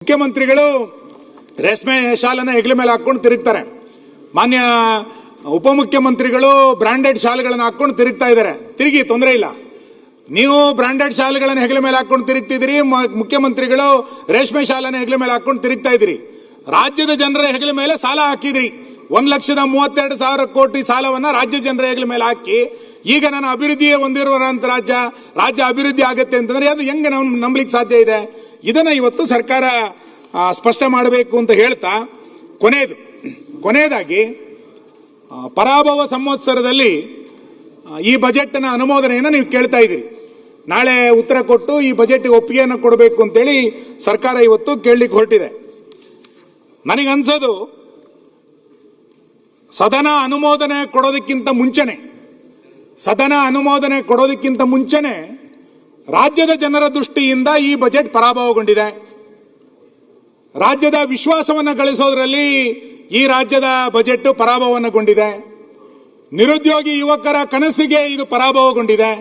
ಮುಖ್ಯಮಂತ್ರಿಗಳು ರೇಷ್ಮೆ ಶಾಲನ್ನ ಹೆಗಲ ಮೇಲೆ ಹಾಕೊಂಡು ತಿರುಗ್ತಾರೆ. ಮಾನ್ಯ ಉಪಮುಖ್ಯಮಂತ್ರಿಗಳು ಬ್ರಾಂಡೆಡ್ ಶಾಲೆಗಳನ್ನು ಹಾಕೊಂಡು ತಿರುಗ್ತಾ ಇದ್ದಾರೆ. ತಿರುಗಿ, ತೊಂದರೆ ಇಲ್ಲ. ನೀವು ಬ್ರಾಂಡೆಡ್ ಶಾಲೆಗಳನ್ನು ಹೆಗಲ ಮೇಲೆ ಹಾಕೊಂಡು ತಿರುಗ್ತಿದ್ದೀರಿ, ಮುಖ್ಯಮಂತ್ರಿಗಳು ರೇಷ್ಮೆ ಶಾಲೆನ ಹೆಗಲ ಮೇಲೆ ಹಾಕೊಂಡು ತಿರುಗ್ತಾ ಇದ್ದೀರಿ. ರಾಜ್ಯದ ಜನರ ಹೆಗಲ ಮೇಲೆ ಸಾಲ ಹಾಕಿದ್ರಿ. 1,32,000 ಕೋಟಿ ಸಾಲವನ್ನ ರಾಜ್ಯ ಜನರ ಹೆಗಲ ಮೇಲೆ ಹಾಕಿ ಈಗ ನಾನು ಅಭಿವೃದ್ಧಿಯೇ ಹೊಂದಿರುವಂತ ರಾಜ್ಯ ಅಭಿವೃದ್ಧಿ ಆಗುತ್ತೆ ಅಂತಂದ್ರೆ ಅದು ಹೆಂಗೆ ನಾವು ನಂಬಲಿಕ್ಕೆ ಸಾಧ್ಯ ಇದೆ? ಇದನ್ನ ಇವತ್ತು ಸರ್ಕಾರ ಸ್ಪಷ್ಟ ಮಾಡಬೇಕು ಅಂತ ಹೇಳ್ತಾ, ಕೊನೆಯದಾಗಿ ಪರಾಭವ ಸಂವತ್ಸರದಲ್ಲಿ ಈ ಬಜೆಟ್ನ ಅನುಮೋದನೆಯನ್ನು ನೀವು ಕೇಳ್ತಾ ಇದ್ದೀರಿ. ನಾಳೆ ಉತ್ತರ ಕೊಟ್ಟು ಈ ಬಜೆಟ್ಗೆ ಒಪ್ಪಿಗೆಯನ್ನು ಕೊಡಬೇಕು ಅಂತೇಳಿ ಸರ್ಕಾರ ಇವತ್ತು ಕೇಳಲಿಕ್ಕೆ ಹೊರಟಿದೆ. ನನಗನ್ಸೋದು ಸದನ ಅನುಮೋದನೆ ಕೊಡೋದಕ್ಕಿಂತ ಮುಂಚೆನೆ ರಾಜ್ಯದ ಜನರ ದೃಷ್ಟಿಯಿಂದ ಈ ಬಜೆಟ್ ಪರಾಭವಗೊಂಡಿದೆ. ರಾಜ್ಯದ ವಿಶ್ವಾಸವನ್ನು ಗಳಿಸೋದ್ರಲ್ಲಿ ಈ ರಾಜ್ಯದ ಬಜೆಟ್ ಪರಾಭವಗೊಂಡಿದೆ. ನಿರುದ್ಯೋಗಿ ಯುವಕರ ಕನಸಿಗೆ ಇದು ಪರಾಭವಗೊಂಡಿದೆ.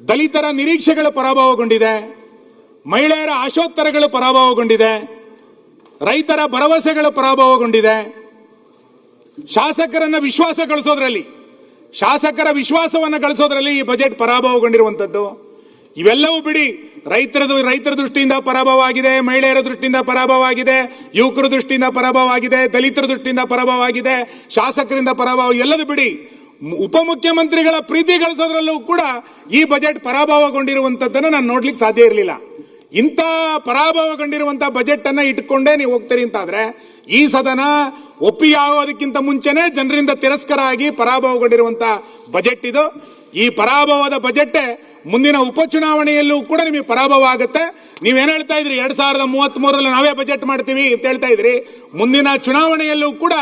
ದಲಿತರ ನಿರೀಕ್ಷೆಗಳು ಪರಾಭವಗೊಂಡಿದೆ. ಮಹಿಳೆಯರ ಆಶೋತ್ತರಗಳು ಪರಾಭವಗೊಂಡಿದೆ. ರೈತರ ಭರವಸೆಗಳು ಪರಾಭವಗೊಂಡಿದೆ. ಶಾಸಕರ ವಿಶ್ವಾಸವನ್ನು ಗಳಿಸೋದ್ರಲ್ಲಿ ಈ ಬಜೆಟ್ ಪರಾಭವಗೊಂಡಿರುವಂಥದ್ದು. ಇವೆಲ್ಲವೂ ಬಿಡಿ, ರೈತರ ದೃಷ್ಟಿಯಿಂದ ಪರಾಭವ ಆಗಿದೆ, ಮಹಿಳೆಯರ ದೃಷ್ಟಿಯಿಂದ ಪರಾಭವ ಆಗಿದೆ, ಯುವಕರ ದೃಷ್ಟಿಯಿಂದ ಪರಾಭವ ಆಗಿದೆ, ದಲಿತರ ದೃಷ್ಟಿಯಿಂದ ಪರಾಭವ ಆಗಿದೆ, ಶಾಸಕರಿಂದ ಪರಾಭವ, ಎಲ್ಲದು ಬಿಡಿ. ಉಪಮುಖ್ಯಮಂತ್ರಿಗಳ ಪ್ರೀತಿ ಗಳಿಸೋದ್ರಲ್ಲೂ ಕೂಡ ಈ ಬಜೆಟ್ ಪರಾಭವಗೊಂಡಿರುವಂಥದ್ದನ್ನು ನಾನು ನೋಡ್ಲಿಕ್ಕೆ ಸಾಧ್ಯ ಇರಲಿಲ್ಲ. ಇಂಥ ಪರಾಭವಗೊಂಡಿರುವಂಥ ಬಜೆಟ್ ಅನ್ನ ಇಟ್ಕೊಂಡೇ ನೀವು ಹೋಗ್ತೀರಿ ಅಂತಾದ್ರೆ ಈ ಸದನ ಒಪ್ಪಿಗೆ ಆಗೋದಕ್ಕಿಂತ ಮುಂಚೆನೆ ಜನರಿಂದ ತಿರಸ್ಕಾರ ಆಗಿ ಪರಾಭವಗೊಂಡಿರುವಂಥ ಬಜೆಟ್ ಇದು. ಈ ಪರಾಭವದ ಬಜೆಟ್ ಮುಂದಿನ ಉಪಚುನಾವಣೆಯಲ್ಲೂ ಕೂಡ ನಿಮಗೆ ಪರಾಭವ ಆಗುತ್ತೆ. ನೀವೇನು ಹೇಳ್ತಾ ಇದ್ರಿ, 2033 ನಾವೇ ಬಜೆಟ್ ಮಾಡ್ತೀವಿ ಅಂತ ಹೇಳ್ತಾ ಇದ್ರಿ. ಮುಂದಿನ ಚುನಾವಣೆಯಲ್ಲೂ ಕೂಡ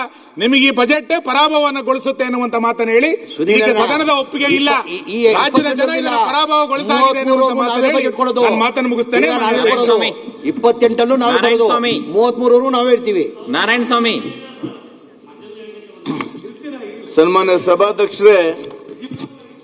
ನಿಮಗೆ ಈ ಬಜೆಟ್ ಪರಾಭವಗೊಳಿಸುತ್ತೆ ಅನ್ನುವಂತ ಮಾತನ್ನು ಹೇಳಿ ಈಗ ಸದನದ ಒಪ್ಪಿಗೆ ಇಲ್ಲ, ರಾಜ್ಯದ ಜನ ಇದನ್ನು ಪರಾಭವಗೊಳಿಸಾಗಿದೆ ಮಾತನ್ನು ಮುಗಿಸ್ತೇನೆ. 28 ನಾವೇ ಬರೋದು, 33 ನಾವೇ ಇರ್ತೀವಿ. ನಾರಾಯಣ ಸ್ವಾಮಿ. ಸನ್ಮಾನ್ಯ ಸಭಾಧ್ಯಕ್ಷರೇ,